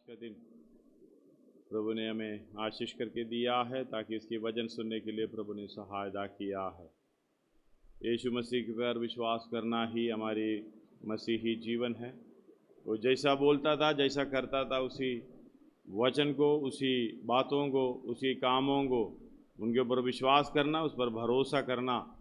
का दिन प्रभु ने हमें आशीष करके दिया है ताकि इसके वचन सुनने के लिए प्रभु ने सहायता किया है। यीशु मसीह पर विश्वास करना ही हमारी मसीही जीवन है। वो जैसा बोलता था, जैसा करता था, उसी वचन को, उसी बातों को, उसी कामों को, उनके ऊपर विश्वास करना, उस पर भरोसा करना,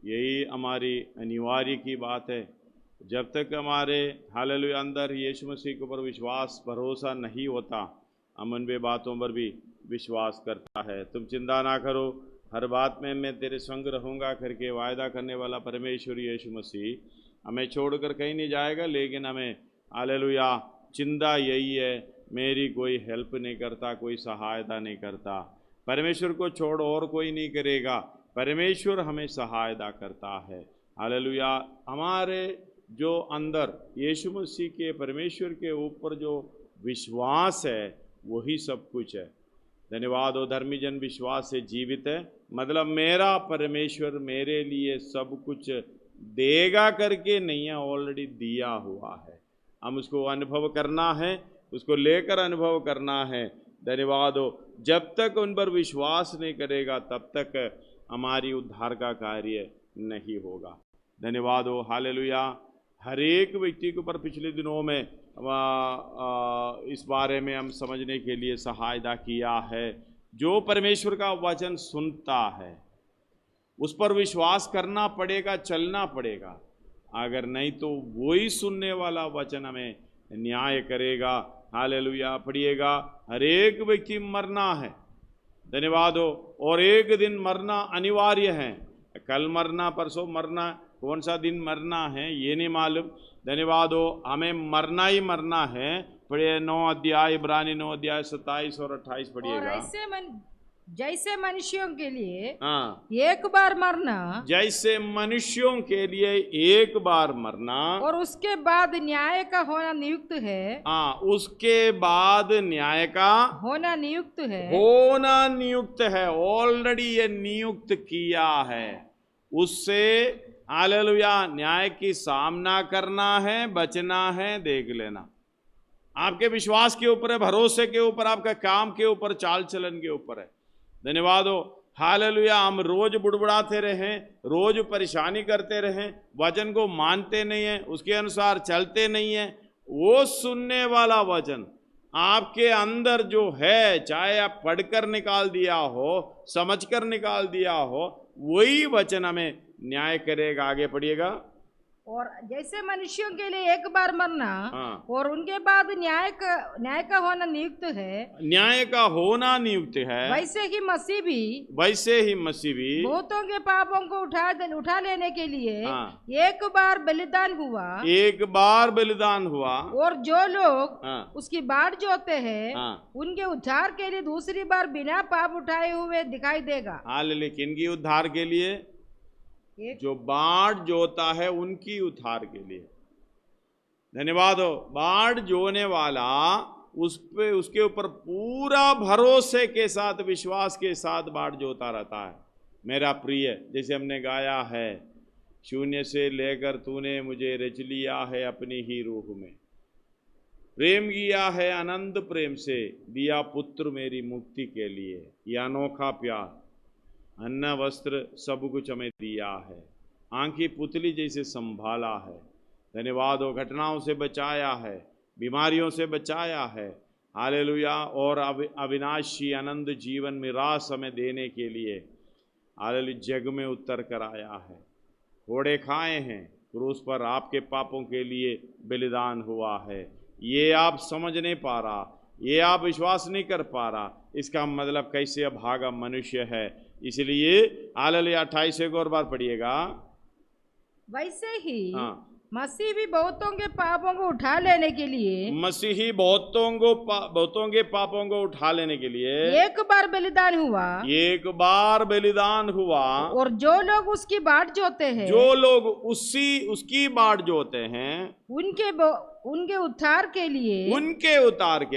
यही हमारी अनिवार्य की बात है। जब तक हमारे हालेलुया अंदर यीशु मसीह के ऊपर विश्वास भरोसा नहीं होता, हम उन बातों पर भी विश्वास करता है। तुम चिंता ना करो, हर बात में मैं तेरे संग रहूँगा करके वायदा करने वाला परमेश्वर यीशु मसीह हमें छोड़कर कहीं नहीं जाएगा। लेकिन हमें हालेलुया चिंता यही है, मेरी कोई हेल्प नहीं करता, कोई सहायता नहीं करता। परमेश्वर को छोड़ और कोई नहीं करेगा, परमेश्वर हमें सहायता करता है। हालेलुया हमारे जो अंदर यीशु मसीह के परमेश्वर के ऊपर जो विश्वास है वही सब कुछ है। धन्यवाद हो, धर्मी जन विश्वास से जीवित है, मतलब मेरा परमेश्वर मेरे लिए सब कुछ देगा करके नहीं है, ऑलरेडी दिया हुआ है। हम उसको अनुभव करना है, उसको लेकर अनुभव करना है। धन्यवाद हो, जब तक उन पर विश्वास नहीं करेगा तब तक हमारी उद्धार का कार्य नहीं होगा। धन्यवाद हो, हालेलुया। हर एक व्यक्ति के ऊपर पिछले दिनों में इस बारे में हम समझने के लिए सहायता किया है। जो परमेश्वर का वचन सुनता है उस पर विश्वास करना पड़ेगा, चलना पड़ेगा। अगर नहीं तो वही सुनने वाला वचन हमें न्याय करेगा। हालेलुया पढ़िएगा, हर एक व्यक्ति मरना है। धन्यवाद हो, और एक दिन मरना अनिवार्य है। कल मरना, परसों मरना, कौन सा दिन मरना है ये नहीं मालूम। धन्यवाद हो, हमें मरना ही मरना है। पढ़िए 9 अध्याय, इब्रानी 9 अध्याय 27 और 28 पढ़िएगा। जैसे मनुष्यों के लिए हाँ, एक बार मरना, जैसे मनुष्यों के लिए एक बार मरना और उसके बाद न्याय का होना नियुक्त है। हाँ, उसके बाद न्याय का होना नियुक्त है। होना नियुक्त है, ऑलरेडी ये नियुक्त किया है। उससे हालेलुया न्याय की सामना करना है, बचना है। देख लेना, आपके विश्वास के ऊपर है, भरोसे के ऊपर, आपका काम के ऊपर, चाल चलन के ऊपर है। धन्यवाद हो, हालेलुया। हम रोज बुड़बुड़ाते रहें, रोज परेशानी करते रहें, वचन को मानते नहीं हैं, उसके अनुसार चलते नहीं हैं, वो सुनने वाला वचन आपके अंदर जो है, चाहे आप पढ़कर निकाल दिया हो, समझकर निकाल दिया हो, वही वचन हमें न्याय करेगा। आगे पढ़िएगा। और जैसे मनुष्यों के लिए एक बार मरना, हाँ, और उनके बाद न्याय का होना नियुक्त है। न्याय का होना नियुक्त है। वैसे ही मसीह भी बहुतों के पापों को उठा लेने के लिए हाँ, एक बार बलिदान हुआ। और जो लोग उसकी बाट जोते हैं उनके उद्धार के लिए दूसरी बार बिना पाप उठाए हुए दिखाई देगा। हालेलुया। किनकी उद्धार के लिए? जो बाट जोता है उनकी उद्धार के लिए। धन्यवाद हो, बाट जोने वाला उस पे, उसके ऊपर पूरा भरोसे के साथ, विश्वास के साथ बाट जोता रहता है। मेरा प्रिय, जैसे हमने गाया है, शून्य से लेकर तूने मुझे रच लिया है अपनी ही रूह में, प्रेम किया है अनंत प्रेम से, दिया पुत्र मेरी मुक्ति के लिए। यह अनोखा प्यार, अन्न वस्त्र सब कुछ हमें दिया है, आंखी पुतली जैसे संभाला है। धन्यवाद हो, घटनाओं से बचाया है, बीमारियों से बचाया है। हालेलुया। और अविनाशी आनंद जीवन में रास हमें देने के लिए हालेलुया जग में उतर कर आया है। घोड़े खाए हैं, क्रूस पर आपके पापों के लिए बलिदान हुआ है। ये आप समझ नहीं पा रहा, ये आप विश्वास नहीं कर पा रहा, इसका मतलब कैसे अभागा मनुष्य है। इसलिए हालेलुया 28 एक और बार पढ़िएगा। वैसे ही मसीह भी बहुतों के पापों को उठा लेने के लिए, मसीही बहुतों के पापों को उठा लेने के लिए एक बार बलिदान हुआ। और जो लोग उसकी बाट जोते हैं, उसकी बाट जोते हैं, उनके उद्धार के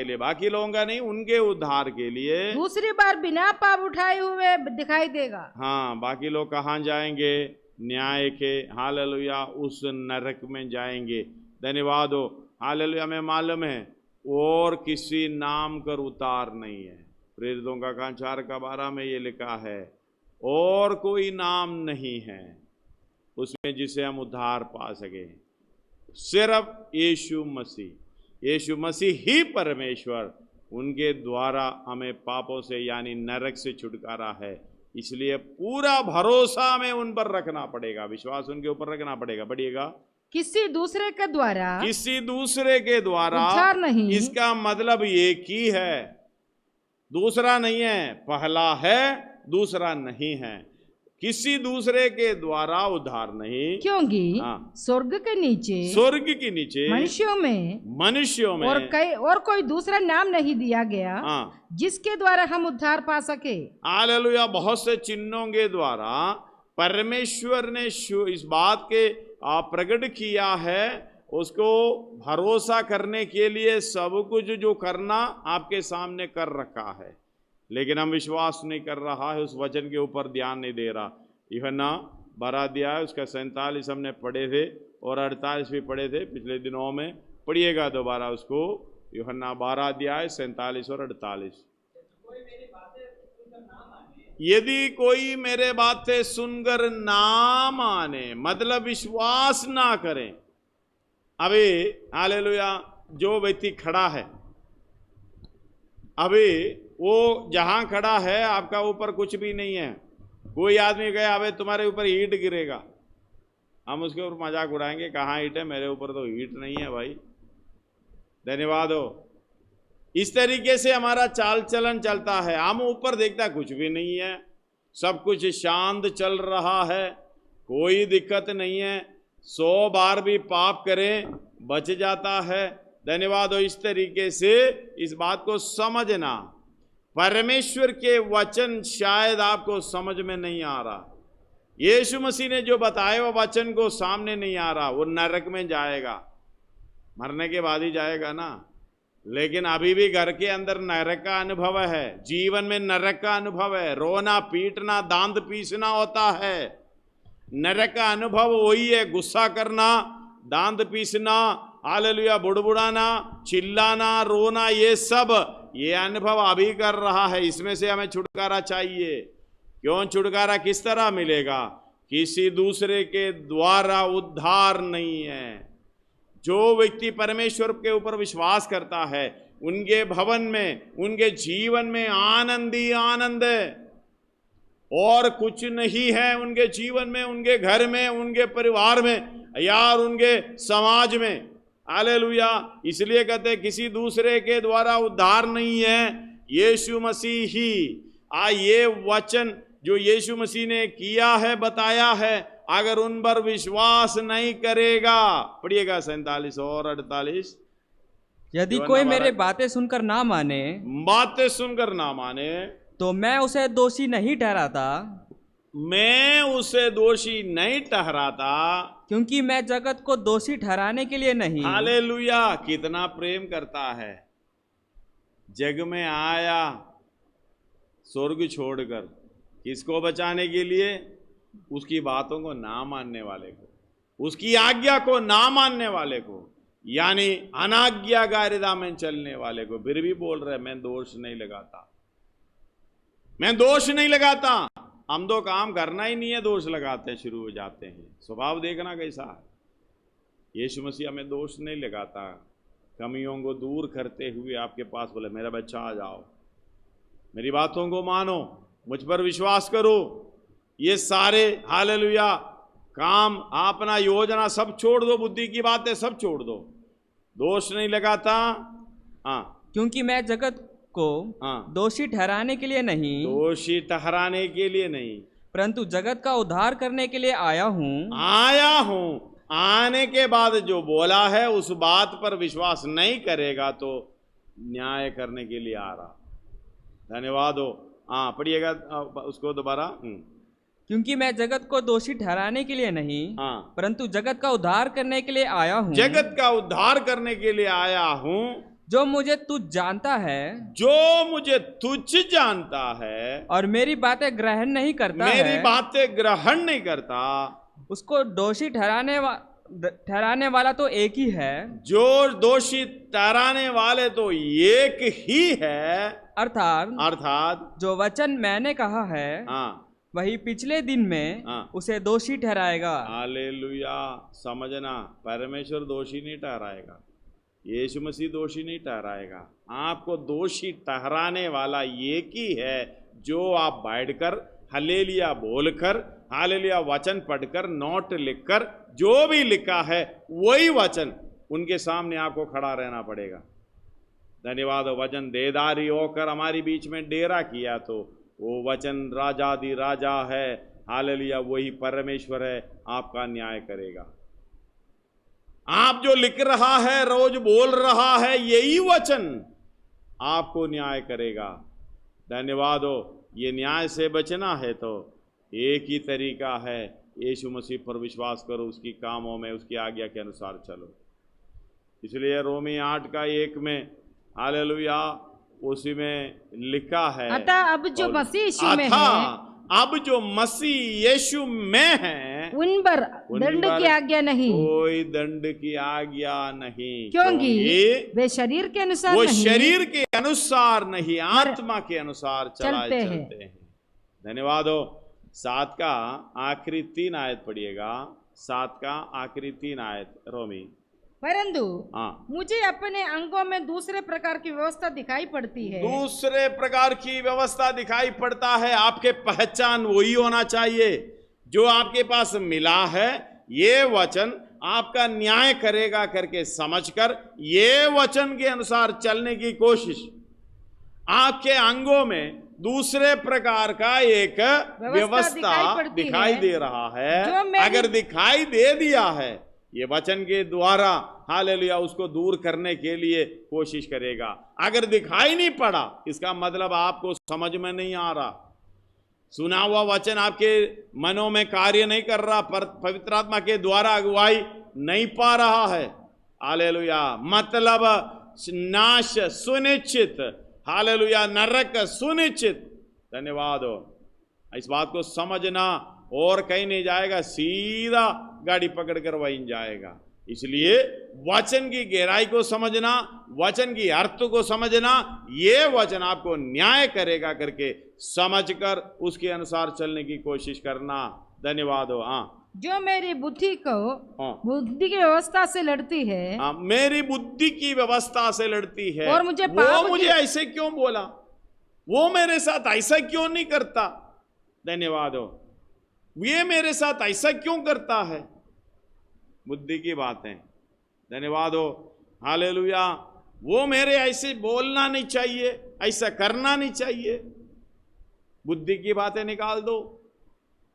लिए, बाकी लोगों का नहीं, उनके उद्धार के लिए दूसरी बार बिना पाप उठाए हुए दिखाई देगा। हाँ, बाकी लोग कहाँ जाएंगे? न्याय के हालेलुया उस नरक में जाएंगे। धन्यवाद हो, हालेलुया। हमें मालूम है और किसी नाम कर उतार नहीं है। प्रेरितों का काम 4:12 में ये लिखा है, और कोई नाम नहीं है उसमें जिसे हम उद्धार पा सके, सिर्फ यीशु मसीह। यीशु मसीह ही परमेश्वर, उनके द्वारा हमें पापों से यानी नरक से छुटकारा है। इसलिए पूरा भरोसा हमें उन पर रखना पड़ेगा, विश्वास उनके ऊपर रखना पड़ेगा। बढ़िएगा, किसी दूसरे के द्वारा, किसी दूसरे के द्वारा उद्धार नहीं। इसका मतलब एक ही है, दूसरा नहीं है। पहला है, दूसरा नहीं है। किसी दूसरे के द्वारा उद्धार नहीं, क्योंकि स्वर्ग के नीचे मनुष्यों में और कोई दूसरा नाम नहीं दिया गया जिसके द्वारा हम उद्धार पा सके। हालेलुया। बहुत से चिन्हों के द्वारा परमेश्वर ने इस बात के प्रकट किया है, उसको भरोसा करने के लिए सब कुछ जो करना आपके सामने कर रखा है, लेकिन हम विश्वास नहीं कर रहा है, उस वचन के ऊपर ध्यान नहीं दे रहा। यूहन्ना 12 अध्याय उसका 47 हमने पढ़े थे और 48 भी पढ़े थे पिछले दिनों में। पढ़िएगा दोबारा उसको, यूहन्ना 12 अध्याय 47 और 48। यदि कोई मेरे बातें सुनकर ना माने, मतलब विश्वास ना करें। अभी हालेलुया, जो व्यक्ति खड़ा है, अभी वो जहां खड़ा है आपका ऊपर कुछ भी नहीं है। कोई आदमी कहे अबे तुम्हारे ऊपर ईंट गिरेगा, हम उसके ऊपर मजाक उड़ाएंगे, कहाँ ईंट है, मेरे ऊपर तो ईंट नहीं है भाई, धन्यवाद हो। इस तरीके से हमारा चाल चलन चलता है। हम ऊपर देखता कुछ भी नहीं है, सब कुछ शांत चल रहा है, कोई दिक्कत नहीं है, 100 बार भी पाप करें बच जाता है। धन्यवाद हो। इस तरीके से इस बात को समझना, परमेश्वर के वचन शायद आपको समझ में नहीं आ रहा। यीशु मसीह ने जो बताया वो वचन को सामने नहीं आ रहा। वो नरक में जाएगा, मरने के बाद ही जाएगा ना, लेकिन अभी भी घर के अंदर नरक का अनुभव है, जीवन में नरक का अनुभव है। रोना पीटना दांत पीसना होता है, नरक का अनुभव वही है। गुस्सा करना, दांत पीसना, हालेलुया, बुड़बुड़ाना, चिल्लाना, रोना, ये अनुभव अभी कर रहा है। इसमें से हमें छुटकारा चाहिए। क्यों छुटकारा किस तरह मिलेगा? किसी दूसरे के द्वारा उद्धार नहीं है। जो व्यक्ति परमेश्वर के ऊपर विश्वास करता है, उनके भवन में, उनके जीवन में आनंद ही आनंद है, और कुछ नहीं है उनके जीवन में, उनके घर में, उनके परिवार में, यार उनके समाज में। हालेलुया। इसलिए कहते हैं किसी दूसरे के द्वारा उद्धार नहीं है, यीशु मसीह ही। ये वचन जो यीशु मसीह ने किया है, बताया है, अगर उन पर विश्वास नहीं करेगा, पढ़िएगा 47 और 48, यदि कोई मेरे बातें सुनकर ना माने, तो मैं उसे दोषी नहीं ठहराता, क्योंकि मैं जगत को दोषी ठहराने के लिए नहीं। हालेलुया। कितना प्रेम करता है, जग में आया स्वर्ग छोड़कर, किसको बचाने के लिए? उसकी बातों को ना मानने वाले को, उसकी आज्ञा को ना मानने वाले को, यानी अनाज्ञाकारिता में चलने वाले को। फिर भी बोल रहे मैं दोष नहीं लगाता। हम तो काम करना ही नहीं है, दोष लगाते शुरू हो जाते हैं। स्वभाव देखना कैसा है। यीशु मसीह हमें दोष नहीं लगाता, कमियों को दूर करते हुए आपके पास बोले मेरा बच्चा आ जाओ, मेरी बातों को मानो, मुझ पर विश्वास करो। ये सारे हालेलुया काम, अपना योजना सब छोड़ दो, बुद्धि की बातें सब छोड़ दो, दोष नहीं लगाता। क्योंकि मैं जगत को दोषी ठहराने के लिए नहीं, परंतु जगत का उद्धार करने के लिए आया हूँ। आने के बाद जो बोला है उस बात पर विश्वास नहीं करेगा तो न्याय करने के लिए आ रहा। धन्यवाद हो। पढ़िएगा उसको दोबारा। क्योंकि मैं जगत को दोषी ठहराने के लिए नहीं, परंतु जगत का उद्धार करने के लिए आया हूँ। जगत का उद्धार करने के लिए आया हूँ। जो मुझे तुझ जानता है, और मेरी बातें ग्रहण नहीं करता, उसको दोषी ठहराने ठहराने वाला तो एक ही है, जो दोषी ठहराने वाले तो एक ही है, अर्थात जो वचन मैंने कहा है, वही पिछले दिन में उसे दोषी ठहराएगा। हालेलुया। समझना, परमेश्वर दोषी नहीं ठहराएगा, यीशु मसीह दोषी नहीं ठहराएगा, आपको दोषी ठहराने वाला एक ही है, जो आप बैठकर हालेलुया बोलकर, हालेलुया वचन पढ़कर, नोट लिखकर, जो भी लिखा है वही वचन उनके सामने आपको खड़ा रहना पड़ेगा। धन्यवाद। वचन देदारी होकर हमारी बीच में डेरा किया, तो वो वचन राजादि राजा है, हालेलुया वही परमेश्वर है, आपका न्याय करेगा। आप जो लिख रहा है, रोज बोल रहा है, यही वचन आपको न्याय करेगा। धन्यवाद हो। ये न्याय से बचना है तो एक ही तरीका है, यीशु मसीह पर विश्वास करो, उसकी कामों में, उसकी आज्ञा के अनुसार चलो। इसलिए रोमी 8:1 में हालेलुया उसी में लिखा है, अतः अब जो मसीह यीशु में है, अब जो मसीह यीशु में है, उन पर दंड की आज्ञा नहीं, कोई दंड की आज्ञा नहीं, क्योंकि वे शरीर के अनुसार वो नहीं, शरीर के अनुसार नहीं, आत्मा के अनुसार चलते हैं। धन्यवाद हो। 7 का आखिरी 3 आयत पढ़िएगा, 7 का आखिरी 3 आयत रोमी। परंतु मुझे अपने अंगों में दूसरे प्रकार की व्यवस्था दिखाई पड़ती है। दूसरे प्रकार की व्यवस्था दिखाई पड़ता है। आपके पहचान वही होना चाहिए जो आपके पास मिला है। ये वचन आपका न्याय करेगा करके समझकर ये वचन के अनुसार चलने की कोशिश। आपके अंगों में दूसरे प्रकार का एक व्यवस्था दिखाई दे रहा है। अगर दिखाई दे दिया है, ये वचन के द्वारा हालेलुया उसको दूर करने के लिए कोशिश करेगा। अगर दिखाई नहीं पड़ा, इसका मतलब आपको समझ में नहीं आ रहा, सुना हुआ वचन आपके मनों में कार्य नहीं कर रहा, पवित्र आत्मा के द्वारा अगुवाई नहीं पा रहा है। हालेलुया मतलब नाश सुनिश्चित, हालेलुया नरक सुनिश्चित। धन्यवाद हो। इस बात को समझना, और कहीं नहीं जाएगा, सीधा गाड़ी पकड़कर वहीं जाएगा। इसलिए वचन की गहराई को समझना, वचन की अर्थ को समझना, ये वचन आपको न्याय करेगा करके समझकर उसके अनुसार चलने की कोशिश करना। धन्यवाद हो। जो मेरी बुद्धि को बुद्धि की व्यवस्था से लड़ती है, मेरी बुद्धि की व्यवस्था से लड़ती है, और मुझे ऐसे क्यों बोला, वो मेरे साथ ऐसा क्यों नहीं करता। धन्यवाद हो। ये मेरे साथ ऐसा क्यों करता है, बुद्धि की बातें। धन्यवाद हो। हालेलुया। वो मेरे ऐसे बोलना नहीं चाहिए, ऐसा करना नहीं चाहिए, बुद्धि की बातें निकाल दो।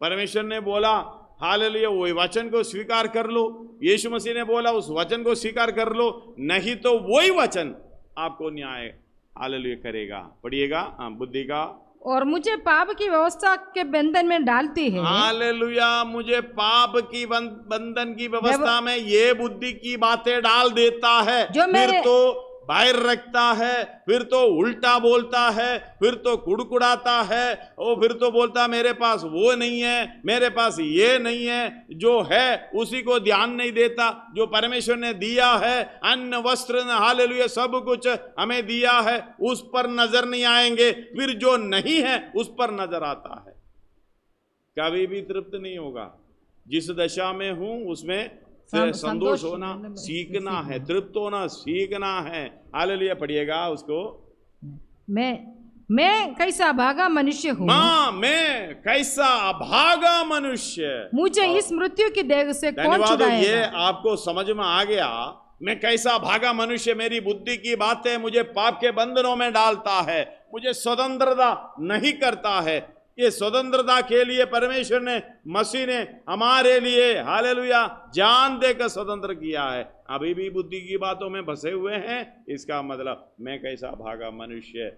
परमेश्वर ने बोला हालेलुया वही वचन को स्वीकार कर लो, यीशु मसीह ने बोला उस वचन को स्वीकार कर लो, नहीं तो वही वचन आपको न्याय हालेलुया करेगा। पढ़िएगा बुद्धि का। और मुझे पाप की व्यवस्था के बंधन में डालती है। हालेलुया। मुझे पाप की बंधन की व्यवस्था में ये बुद्धि की बातें डाल देता है, जो फिर तो बाहर रखता है, फिर तो उल्टा बोलता है, फिर तो कुड़कुड़ाता है, और फिर तो बोलता मेरे पास वो नहीं है, मेरे पास ये नहीं है, जो है उसी को ध्यान नहीं देता। जो परमेश्वर ने दिया है, अन्न वस्त्र हालेलुया सब कुछ हमें दिया है, उस पर नजर नहीं आएंगे, फिर जो नहीं है उस पर नजर आता है। कभी भी तृप्त नहीं होगा। जिस दशा में हूं उसमें संतोष होना सीखना है, तृप्त होना सीखना है। हालेलुया। पढ़िएगा उसको। मैं कैसा अभागा मनुष्य हूँ, मैं कैसा अभागा मनुष्य, मुझे इस मृत्यु की देह से कौन छुड़ाएगा। ये आपको समझ में आ गया। मैं कैसा अभागा मनुष्य, मेरी बुद्धि की बातें मुझे पाप के बंधनों में डालता है, मुझे स्वतंत्रता नहीं करता है। ये स्वतंत्रता के लिए परमेश्वर ने, मसीह ने हमारे लिए हालेलुया जान देकर स्वतंत्र किया है। अभी भी बुद्धि की बातों में फंसे हुए हैं, इसका मतलब मैं कैसा भागा मनुष्य।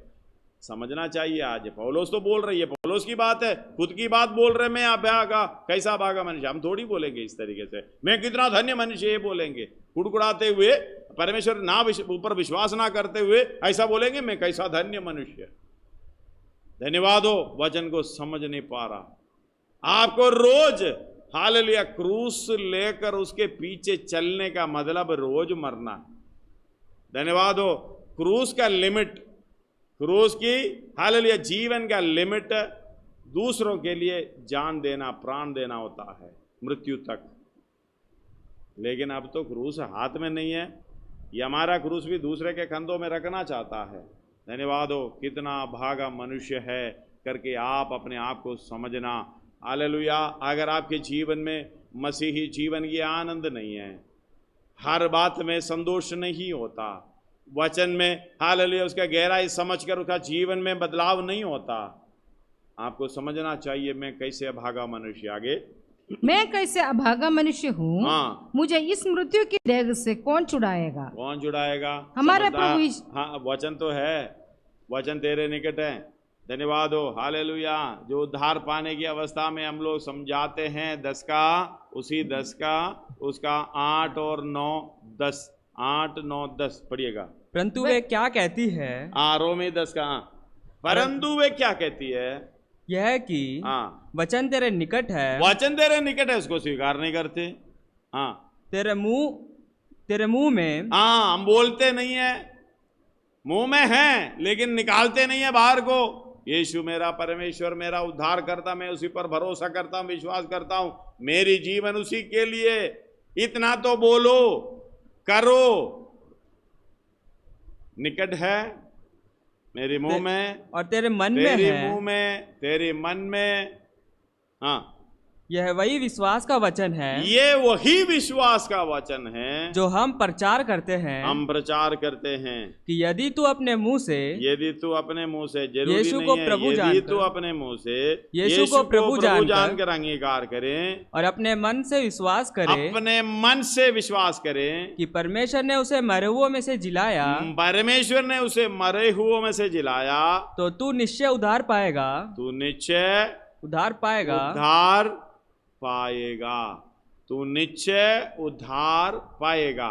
समझना चाहिए। आज पौलुस तो बोल रही है, पौलुस की बात है, खुद की बात बोल रहे, मैं भागा कैसा भागा मनुष्य। हम थोड़ी बोलेंगे इस तरीके से, मैं कितना धन्य मनुष्य, ये बोलेंगे कुड़कुड़ाते हुए, परमेश्वर ना ऊपर विश्वास ना करते हुए ऐसा बोलेंगे मैं कैसा धन्य मनुष्य। धन्यवाद हो। वचन को समझ नहीं पा रहा। आपको रोज हालेलुया क्रूस लेकर उसके पीछे चलने का मतलब रोज मरना। धन्यवाद हो। क्रूस का लिमिट, क्रूस की हालेलुया जीवन का लिमिट दूसरों के लिए जान देना, प्राण देना होता है, मृत्यु तक। लेकिन अब तो क्रूस हाथ में नहीं है, ये हमारा क्रूस भी दूसरे के कंधों में रखना चाहता है। धन्यवाद हो। कितना भागा मनुष्य है करके आप अपने आप को समझना। हालेलुया। अगर आपके जीवन में मसीही जीवन की आनंद नहीं है, हर बात में संतोष नहीं होता, वचन में हालेलुया उसका गहराई समझकर उसका जीवन में बदलाव नहीं होता, आपको समझना चाहिए मैं कैसे अभागा मनुष्य। आगे, मैं कैसे अभागा मनुष्य हूँ। हाँ। मुझे इस मृत्यु की डेग से कौन छुड़ाएगा? कौन छुड़ाएगा? हमारे प्रभु। हाँ, वचन तो है, वचन तेरे निकट है। धन्यवाद हो। हालेलुया। जो उद्धार पाने की अवस्था में हम लोग समझाते हैं 10 का, उसी 10 का उसका 8 और 9 10, 8 9 10 पढ़िएगा। परंतु वे क्या कहती है? रोमी 10 का। परंतु वे क्या कहती है? यह है कि वचन तेरे निकट है। वचन तेरे निकट है, उसको स्वीकार नहीं करते। हाँ, तेरे मुंह में। हाँ, हम बोलते नहीं है, मुंह में है लेकिन निकालते नहीं है बाहर को। यीशु मेरा परमेश्वर, मेरा उद्धार करता, मैं उसी पर भरोसा करता हूं, विश्वास करता हूं, मेरी जीवन उसी के लिए। इतना तो बोलो, करो। निकट है, मेरे मुंह में और तेरे मन में है। तेरे मुंह में, तेरे मन में। हाँ, यह वही विश्वास का वचन है। ये वही विश्वास का वचन है जो हम प्रचार करते हैं। हम प्रचार करते हैं कि यदि तू अपने मुंह से, यदि तू अपने मुंह से, जरूरी यीशु नहीं को है, प्रभु यदि जानकर, तू अपने मुंह से यीशु को प्रभु जानकर अंगीकार करें और अपने मन से विश्वास करें, अपने मन से विश्वास करें कि परमेश्वर ने उसे मरे हुओं में से जिलाया, परमेश्वर ने उसे मरे हुओं में से जिलाया, तो तू निश्चय उद्धार पाएगा। तू निश्चय उद्धार पाएगा। उद्धार पाएगा। तू निश्चय उद्धार पाएगा।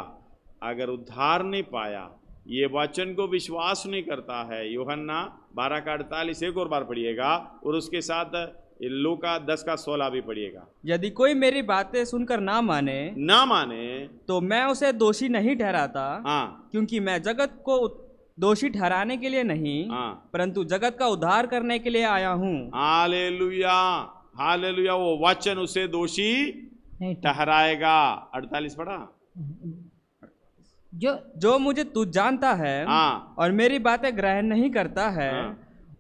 अगर उद्धार नहीं पाया, ये वचन को विश्वास नहीं करता है, यूहन्ना 12 का 48 एक और बार पढ़िएगा, और उसके साथ लूका 10 का 16 भी पढ़िएगा। यदि कोई मेरी बातें सुनकर ना माने तो मैं उसे दोषी नहीं ठहराता। हाँ, क्योंकि मैं जगत को दोषी ठहराने के लिए नहीं, परंतु जगत का उद्धार करने के लिए आया हूँ। Hallelujah, hallelujah. वो वचन उसे दोषी ठहराएगा। 48 पढ़ा। जो मुझे तू जानता है और मेरी बातें ग्रहण नहीं करता है,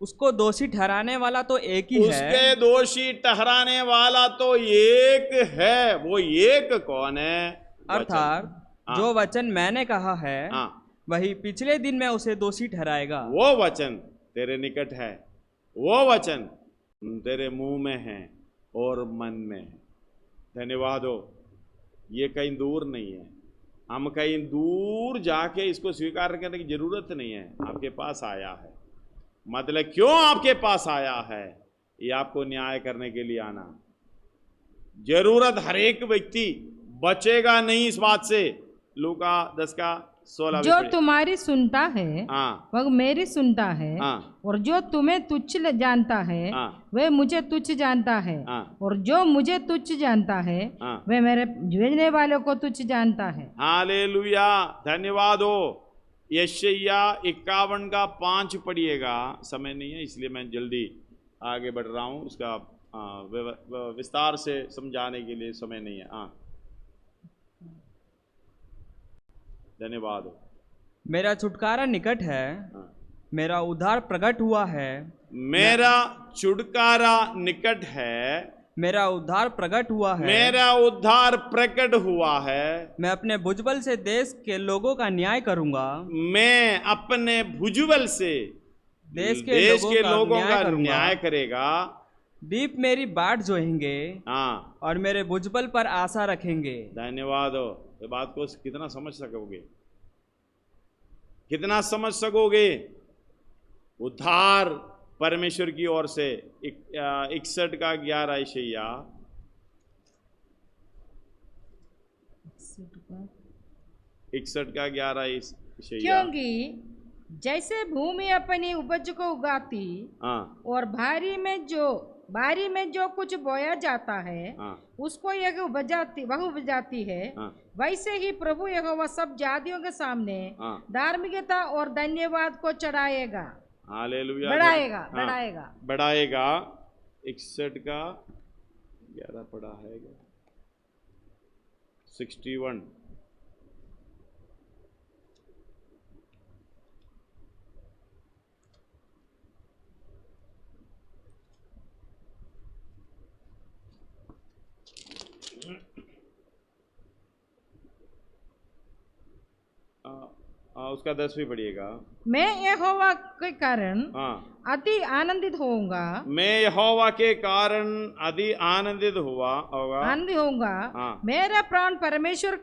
उसको दोषी ठहराने वाला तो एक ही है। उसके दोषी ठहराने वाला तो एक है। वो एक कौन है? अर्थात जो वचन मैंने कहा है, वही पिछले दिन में उसे दोषी ठहराएगा। वो वचन तेरे निकट है, वो वचन तेरे मुंह में है और मन में है। धन्यवाद हो। ये कहीं दूर नहीं है, हम कहीं दूर जाके इसको स्वीकार करने की जरूरत नहीं है, आपके पास आया है। मतलब क्यों आपके पास आया है? ये आपको न्याय करने के लिए आना। जरूरत हर एक व्यक्ति बचेगा नहीं इस बात से। लूका 10 का 16। जो तुम्हारी सुनता है वह मेरी सुनता है, और जो तुम्हें तुच्छ जानता है वह मुझे तुच्छ जानता है, और जो मुझे तुच्छ जानता है वह मेरे भेजने वालों को तुच्छ जानता है। हालेलुया। धन्यवाद हो। यशायाह 51 का 5 पढ़िएगा। समय नहीं है इसलिए मैं जल्दी आगे बढ़ रहा हूँ, उसका विस्तार से समझाने के लिए समय नहीं है। धन्यवाद हो। मेरा छुटकारा निकट है, मेरा उद्धार प्रकट हुआ है। मेरा छुटकारा निकट है, मेरा उद्धार प्रकट हुआ है। मेरा उद्धार प्रकट हुआ है। मैं अपने भुजबल से देश के लोगों का न्याय करूंगा। मैं अपने भुजबल से देश के लोगों का न्याय करेगा। दीप मेरी बाट जोहेंगे और मेरे भुजबल पर आशा रखेंगे। धन्यवाद हो। ये बात को कितना समझ सकोगे, कितना समझ सकोगे? उद्धार परमेश्वर की ओर से। 61 का 11 यशायाह 61 का 11 यशायाह। क्योंकि जैसे भूमि अपनी उपज को उगाती और भारी में जो बारी में जो कुछ बोया जाता है उसको यह वह उपजाती है, वैसे ही प्रभु यहोवा सब जातियों के सामने धार्मिकता और धन्यवाद को चढ़ाएगा। हालेलुया। बढ़ाएगा। 61 का 11 पढ़ा है 61। उसका 10 भी पढ़िएगा। मैं यहोवा के कारण अति आनंदित होऊंगा। मैं यहोवा के कारण अति आनंदित होऊंगा। मेरा प्राण परमेश्वर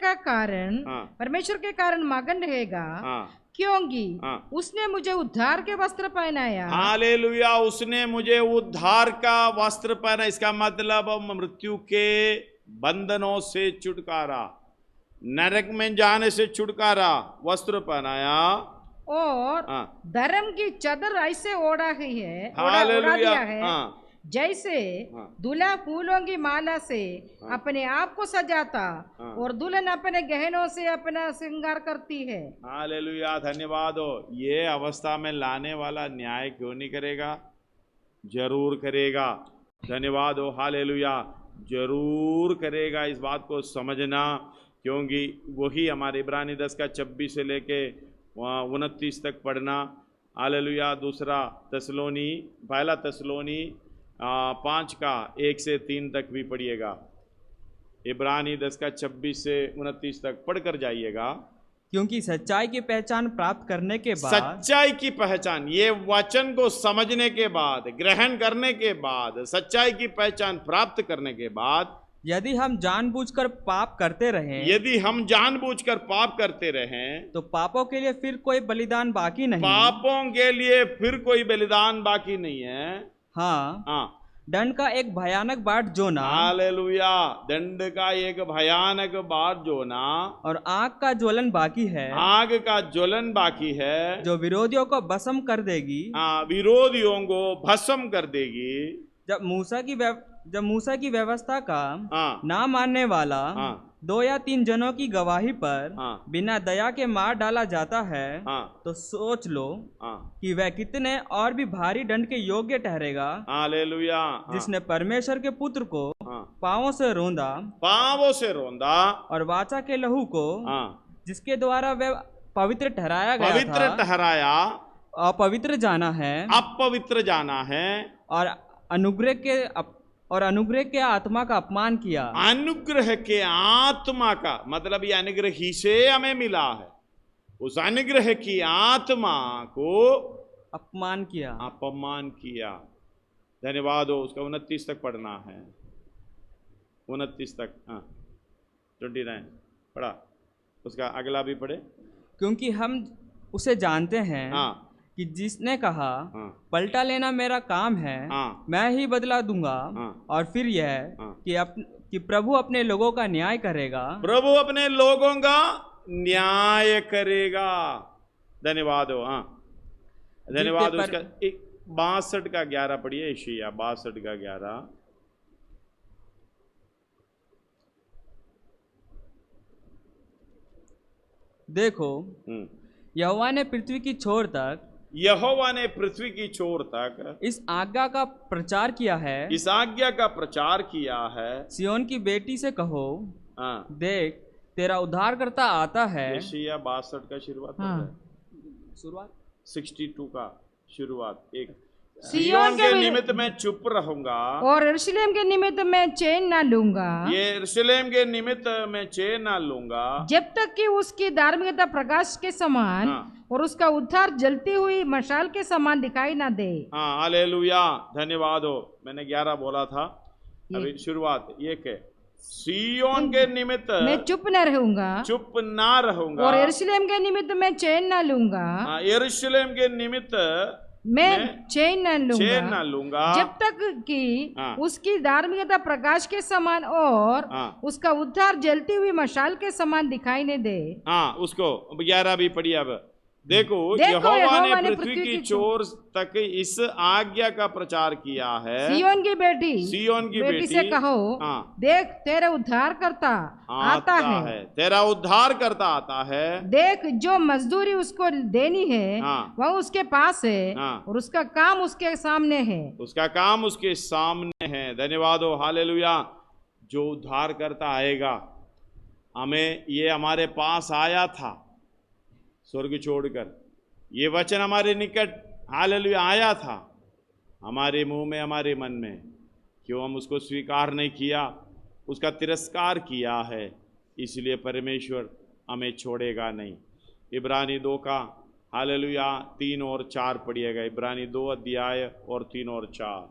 के कारण मगन रहेगा, क्योंकि उसने मुझे उद्धार के वस्त्र पहनाया। हालेलुया। उसने मुझे उद्धार का वस्त्र पहना, इसका मतलब मृत्यु के बंधनों से छुटकारा, नरक में जाने से छुटकारा वस्त्र पहनाया, और धर्म की चादर ऐसे ओढ़ा है, जैसे दूल्हा फूलों की माला से अपने आप को सजाता और दुल्हन अपने गहनों से अपना श्रृंगार करती है। हालेलुया। धन्यवाद हो। ये अवस्था में लाने वाला न्याय क्यों नहीं करेगा? जरूर करेगा। धन्यवाद हो। हालेलुया। जरूर करेगा। इस बात को समझना, क्योंकि वही हमारे इब्रानी 10 का 26 से लेके 29 तक पढ़ना। हालेलुया। दूसरा तसलोनी, पहला तसलोनी 5 का 1 से 3 तक भी पढ़िएगा। इब्रानी 10 का 26 से 29 तक पढ़कर जाइएगा। क्योंकि सच्चाई की पहचान प्राप्त करने के बाद, सच्चाई की पहचान, ये वचन को समझने के बाद, ग्रहण करने के बाद, सच्चाई की पहचान प्राप्त करने के बाद, यदि हम जानबूझकर पाप करते रहें, तो पापों के लिए फिर कोई बलिदान बाकी नहीं है। हाँ, दंड का एक भयानक बाट जोना। हालेलुया। दंड का एक भयानक बाट जोना, और आग का ज्वलन बाकी है, जो विरोधियों को भस्म कर देगी। विरोधियों को भस्म कर देगी। जब मूसा की व्यवस्था का ना मानने वाला 2 या 3 जनों की गवाही पर बिना दया के मार डाला जाता है, तो सोच लो कि वह कितने और भी भारी दंड के योग्य ठहरेगा। हालेलुया। जिसने परमेश्वर के पुत्र को पांवों से रोंदा और वाचा के लहू को, जिसके द्वारा वह पवित्र ठहराया ठहराया, अपवित्र जाना है, और अनुग्रह के आत्मा का अपमान किया। अनुग्रह के आत्मा का मतलब ये अनुग्रह ही से हमें मिला है। उस अनुग्रह की आत्मा को अपमान किया। धन्यवाद हो। उसका 29 तक पढ़ना है। 29 तक 29 पढ़ा। उसका अगला भी पढ़े। क्योंकि हम उसे जानते हैं कि जिसने कहा पलटा लेना मेरा काम है, मैं ही बदला दूंगा। और फिर यह कि प्रभु अपने लोगों का न्याय करेगा। धन्यवाद हो। धन्यवाद। उसका 62 का 11 पढ़िए। यशायाह 62 का 11। देखो, यहोवा ने पृथ्वी की छोर तक इस आज्ञा का प्रचार किया है। सियोन की बेटी से कहो, देख तेरा उद्धारकर्ता आता है। यशायाह 62 का शुरुआत 62 का शुरुआत। एक सियोन के निमित्त मैं चुप रहूंगा, और यरूशलेम के निमित्त मैं चैन ना लूंगा, जब तक कि उसकी धार्मिकता प्रकाश के समान और उसका उद्धार जलती हुई मशाल के समान दिखाई ना दे। हालेलुया। धन्यवाद हो। मैंने 11 बोला था, अभी शुरुआत ये के सियोन के निमित्त मैं चुप ना रहूंगा, और यरूशलेम के निमित्त मैं चैन ना लूंगा, यरूशलेम के निमित्त मैं चैन ना लूंगा, जब तक कि उसकी धार्मिकता प्रकाश के समान और उसका उद्धार जलती हुई मशाल के समान दिखाई नहीं दे। उसको 11 भी पढ़िए। अब देखो देखो, यहोवा ने पृथ्वी की छोर तक इस आज्ञा का प्रचार किया है। सिय्योन की बेटी से कहो, देख तेरे उद्धार करता आता है, तेरा उद्धार करता आता है। देख जो मजदूरी उसको देनी है वह उसके पास है, और उसका काम उसके सामने है। उसका काम उसके सामने है। धन्यवाद हो, हालेलुया। जो उद्धार करता आएगा, हमें ये हमारे पास आया था स्वर्ग छोड़कर, ये वचन हमारे निकट हालेलुया आया था, हमारे मुंह में, हमारे मन में। क्यों हम उसको स्वीकार नहीं किया, उसका तिरस्कार किया है, इसलिए परमेश्वर हमें छोड़ेगा नहीं। इब्रानी 2 का हालेलुया 3 और 4 पढ़िएगा। इब्रानी 2 अध्याय और 3 और 4।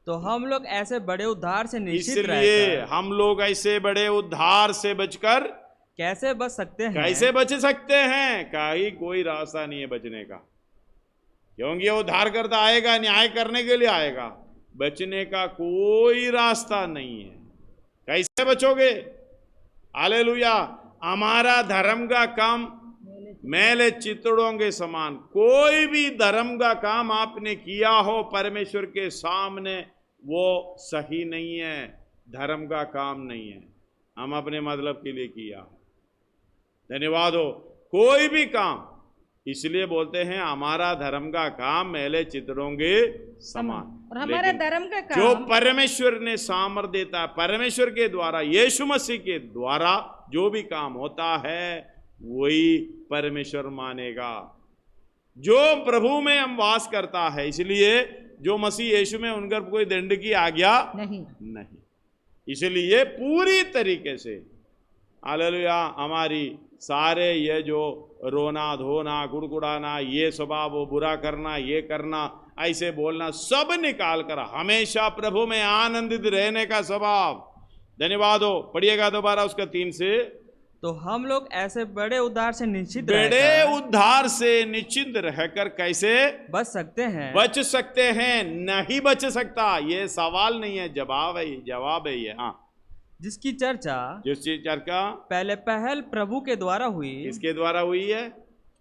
तो हम लोग ऐसे बड़े उद्धार से निश्चित इसलिए हम लोग ऐसे बड़े उद्धार से बचकर कैसे बच सकते हैं? कैसे बच सकते हैं? कहीं कोई रास्ता नहीं है बचने का, क्योंकि ये उद्धार करता आएगा, न्याय करने के लिए आएगा। बचने का कोई रास्ता नहीं है। कैसे बचोगे? हालेलुया। हमारा धर्म का काम मैले चितड़ों के समान, कोई भी धर्म का काम आपने किया हो परमेश्वर के सामने, वो सही नहीं है, धर्म का काम नहीं है, हम अपने मतलब के लिए किया। धन्यवाद हो। कोई भी काम, इसलिए बोलते हैं हमारा धर्म का काम मैले चितड़ों के समान। और हमारा धर्म का काम जो परमेश्वर ने सामर्थ देता है, परमेश्वर के द्वारा, यीशु मसीह के द्वारा जो भी काम होता है वही परमेश्वर मानेगा। जो प्रभु में हम वास करता है, इसलिए जो मसीह यीशु में, उनका कोई दंड की आज्ञा नहीं। इसलिए पूरी तरीके से हालेलुया हमारी सारे ये जो रोना धोना गुड़गुड़ाना, ये स्वभाव, वो बुरा करना, ये करना, ऐसे बोलना, सब निकाल कर हमेशा प्रभु में आनंदित रहने का स्वभाव। धन्यवाद हो। पढ़िएगा दोबारा उसका 3 से। तो हम लोग ऐसे बड़े उद्धार से निश्चित रहकर कैसे बच सकते हैं? बच सकते हैं। नहीं बच सकता, ये सवाल नहीं है, जवाब है, जवाब है ये। हाँ, जिसकी चर्चा पहल प्रभु के द्वारा हुई। किसके द्वारा हुई है?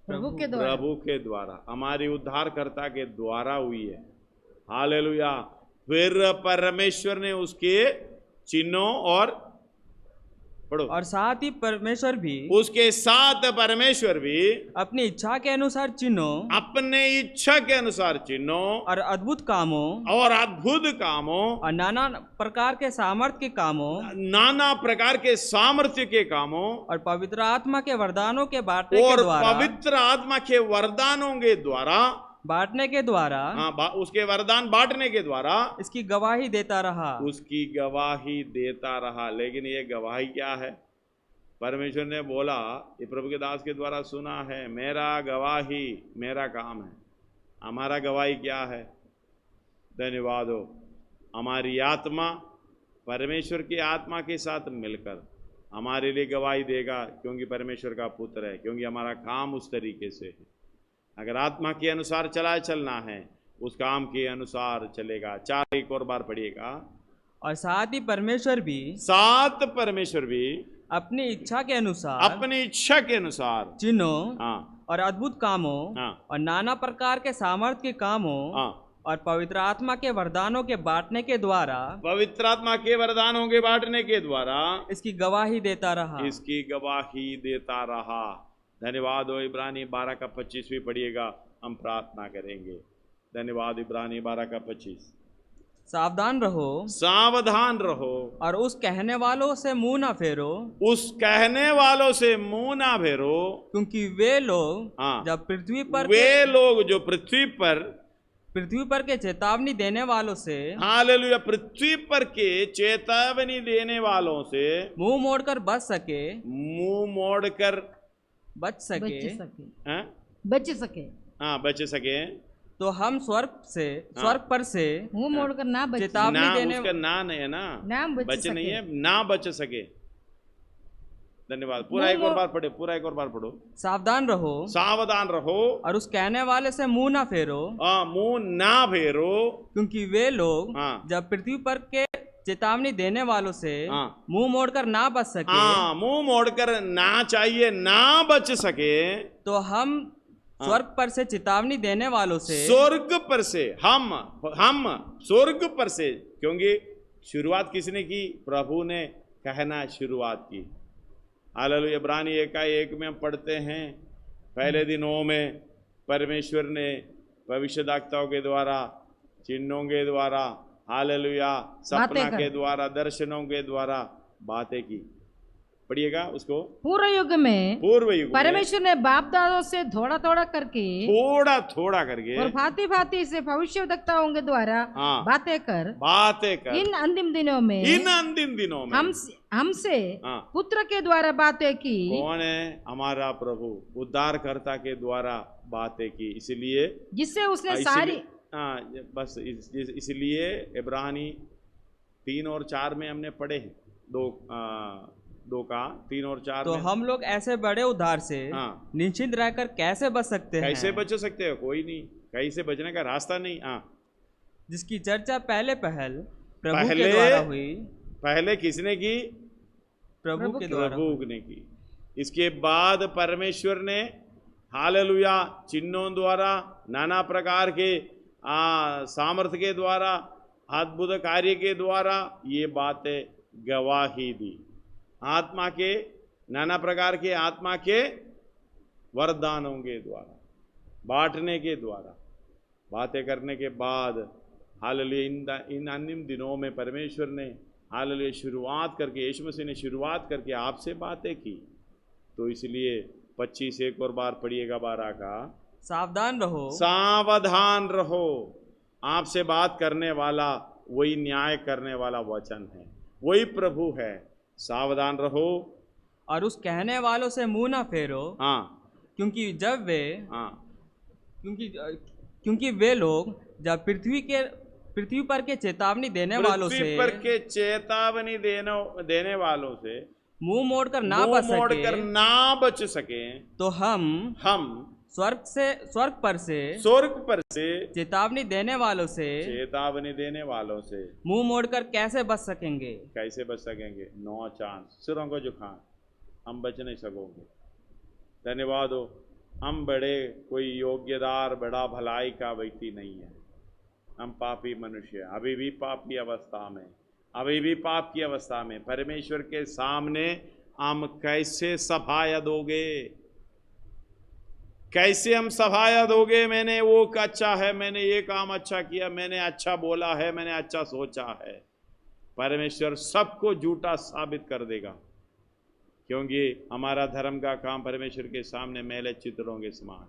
प्रभु के द्वारा। प्रभु के द्वारा, हमारी उद्धारकर्ता के द्वारा हुई है। हालेलुया। फिर परमेश्वर ने उसके चिन्हों और पढ़ो, और साथ ही परमेश्वर भी, उसके साथ परमेश्वर भी अपनी इच्छा के अनुसार चिन्हों, अपने इच्छा के अनुसार चिन्हों और अद्भुत कामों और नाना प्रकार के सामर्थ्य के कामों, नाना प्रकार के सामर्थ्य के कामों और पवित्र आत्मा के वरदानों के बांटने के द्वारा, पवित्र आत्मा के वरदानों के द्वारा, बांटने के द्वारा, उसके वरदान बांटने के द्वारा इसकी गवाही देता रहा। उसकी गवाही देता रहा। लेकिन ये गवाही क्या है? परमेश्वर ने बोला, ये प्रभु के दास के द्वारा सुना है, मेरा गवाही मेरा काम है। हमारा गवाही क्या है? धन्यवाद हो। हमारी आत्मा परमेश्वर की आत्मा के साथ मिलकर हमारे लिए गवाही देगा, क्योंकि परमेश्वर का पुत्र है, क्योंकि हमारा काम उस तरीके से है। अगर आत्मा के अनुसार चलना है, उस काम के अनुसार चलेगा। 4 एक और बार पढ़िएगा। और साथ ही परमेश्वर भी अपनी इच्छा के अनुसार चिन्हों और अद्भुत कामों और नाना प्रकार के सामर्थ्य के कामों और पवित्र आत्मा के वरदानों के बांटने के द्वारा इसकी गवाही देता रहा। धन्यवाद हो। इब्रानी 12 का 25 भी पढ़िएगा, हम प्रार्थना करेंगे। धन्यवाद। इब्रानी 12 का 25। सावधान रहो और उस कहने वालों से मुंह ना फेरो, क्योंकि वे लोग जब पृथ्वी पर के चेतावनी देने वालों से, हालेलुया, पृथ्वी पर के चेतावनी देने वालों से मुंह मोड़कर बच सके, तो हम स्वर्ग पर से मुंह मोड़कर ना बच, चेतावनी देने, उसका ना नहीं है ना, बच नहीं है, ना बच सके। धन्यवाद। पूरा एक और बार पढ़ो। सावधान रहो और उस कहने वाले से मुंह ना फेरो, क्योंकि वे लोग जब पृथ्वी पर के चेतावनी देने वालों से मुंह मोड़कर ना बच सके, मुंह मोड़कर ना चाहिए ना बच सके, तो हम स्वर्ग पर से चेतावनी देने वालों से, स्वर्ग पर से हम स्वर्ग पर से, क्योंकि शुरुआत किसने की? प्रभु ने कहना शुरुआत की। हालेलुया। इब्रानी 1:1 में हम पढ़ते हैं, पहले दिनों में परमेश्वर ने भविष्यद्वक्ताओं के द्वारा, चिन्हों के द्वारा, हालेलुया, सपना के द्वारा, दर्शनों के द्वारा बातें की। पढ़िएगा उसको। पूर्व युग में परमेश्वर ने बाप दादों से थोड़ा थोड़ा करके और भांति भांति से भविष्यद्वक्ताओं के द्वारा बातें कर इन अंतिम दिनों में हमसे पुत्र के द्वारा बातें की। कौन है? हमारा प्रभु उद्धारकर्ता के द्वारा बातें की, इसलिए जिससे उसने सारी बस इसलिए इब्रानी 3 और 4 में हमने पढ़े हैं, 2 का 3 और 4 तो हम लोग ऐसे बड़े उद्धार से निश्चिंत रहकर कैसे बच सकते हैं? कैसे बच सकते हो? कोई नहीं, कहीं से बचने का रास्ता नहीं। जिसकी चर्चा पहले प्रभु के द्वारा हुई। पहले किसने की? प्रभु के द्वारा ने की। इसके बाद परमेश्वर ने हालेलुया चिन्हों द्वारा, नाना प्रकार के सामर्थ्य के द्वारा, अद्भुत कार्य के द्वारा ये बातें गवाही दी। आत्मा के, नाना प्रकार के आत्मा के वरदानों के द्वारा, बांटने के द्वारा, बातें करने के बाद हालेलुया इन अंतिम दिनों में परमेश्वर ने हालेलुया शुरुआत करके, यीशु मसीह ने शुरुआत करके आपसे बातें की। तो इसलिए 25 एक और बार पढ़िएगा 12 का, सावधान रहो। आपसे बात करने वाला वही न्याय करने वाला वचन है, वही प्रभु है। सावधान रहो और उस कहने वालों से मुंह ना फेरो। क्योंकि जब वे क्योंकि वे लोग जब पृथ्वी पर के चेतावनी देने वालों देने वालों से मुंह मोड़कर ना बच सके, तो हम स्वर्ग पर से चेतावनी देने वालों से मुंह मोड़कर कैसे बच सकेंगे? 9 चांस सिरों को झुकाएं, हम बच नहीं सकोगे। धन्यवाद हो, हम बड़े कोई योग्यदार बड़ा भलाई का व्यक्ति नहीं है, हम पापी मनुष्य, अभी भी पाप की अवस्था में परमेश्वर के सामने हम कैसे सफाया दोगे? कैसे हम सफाया दोगे? मैंने वो अच्छा है, मैंने ये काम अच्छा किया, मैंने अच्छा बोला है, मैंने अच्छा सोचा है। परमेश्वर सबको झूठा साबित कर देगा, क्योंकि हमारा धर्म का काम परमेश्वर के सामने मैले चित्रों के समान है,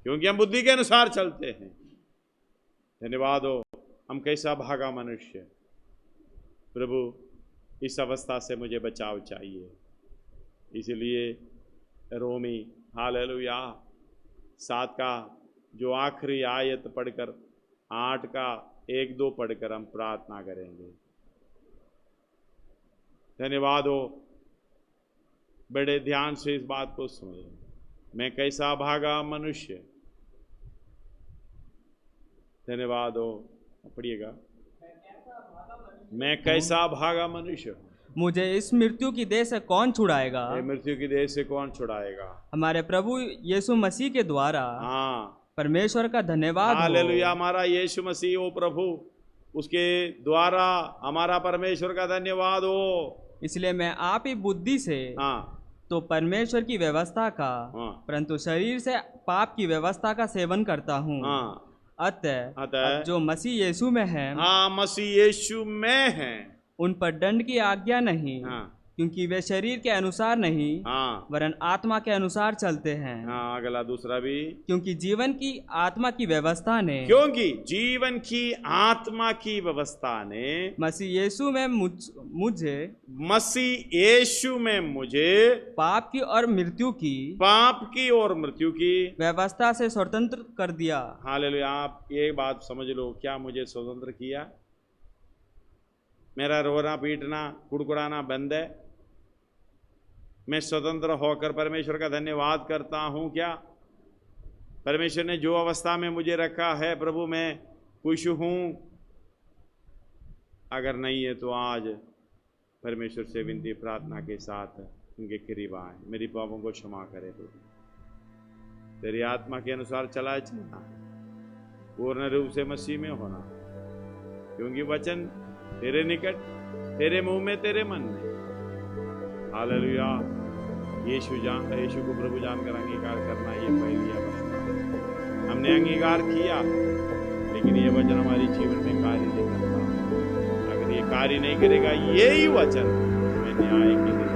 क्योंकि हम बुद्धि के अनुसार चलते हैं। धन्यवाद हो, हम कैसा भागा मनुष्य। प्रभु इस अवस्था से मुझे बचाव चाहिए, इसलिए रोमी हालेलुया 7 का जो आखिरी आयत पढ़कर 8 का 1-2 पढ़कर हम प्रार्थना करेंगे। धन्यवाद हो, बड़े ध्यान से इस बात को सुनिए। मैं कैसा भागा मनुष्य। धन्यवाद हो, पढ़िएगा। मैं कैसा भागा मनुष्य, मुझे इस मृत्यु की देह से कौन छुड़ाएगा? मृत्यु की देह से कौन छुड़ाएगा? हमारे प्रभु यीशु मसीह के द्वारा परमेश्वर का धन्यवाद। हालेलुया। हमारा यीशु मसीह ओ प्रभु, उसके द्वारा हमारा परमेश्वर का धन्यवाद हो। इसलिए मैं आप ही बुद्धि से तो परमेश्वर की व्यवस्था का परंतु शरीर से पाप की व्यवस्था का सेवन करता हूँ। अतः जो मसीह यीशु में है, मसीह यीशु में है, उन पर दंड की आज्ञा नहीं, क्योंकि वे शरीर के अनुसार नहीं वरन आत्मा के अनुसार चलते हैं। अगला दूसरा भी, क्योंकि जीवन की आत्मा की व्यवस्था ने मसीह यीशु में मुझे पाप की और मृत्यु की व्यवस्था से स्वतंत्र कर दिया। हालेलुया। आप ये बात समझ लो, क्या मुझे स्वतंत्र किया? मेरा रोना पीटना कुड़कुड़ाना बंद है, मैं स्वतंत्र होकर परमेश्वर का धन्यवाद करता हूँ। क्या परमेश्वर ने जो अवस्था में मुझे रखा है, प्रभु मैं खुश हूँ। अगर नहीं है तो आज परमेश्वर से विनती प्रार्थना के साथ उनके करीब आए, मेरी पापों को क्षमा करे प्रभु, तेरी आत्मा के अनुसार चलाए चलना, पूर्ण रूप से मसीह में होना, क्योंकि वचन तेरे निकट, तेरे मुंह में, तेरे मन में। हालेलुया। यीशु को प्रभु जानकर अंगीकार करना ये पहली अवस्था। हमने अंगीकार किया, लेकिन ये वचन हमारे जीवन में कार्य नहीं करता। अगर ये कार्य नहीं करेगा, यही वचन हमें न्याय के दिन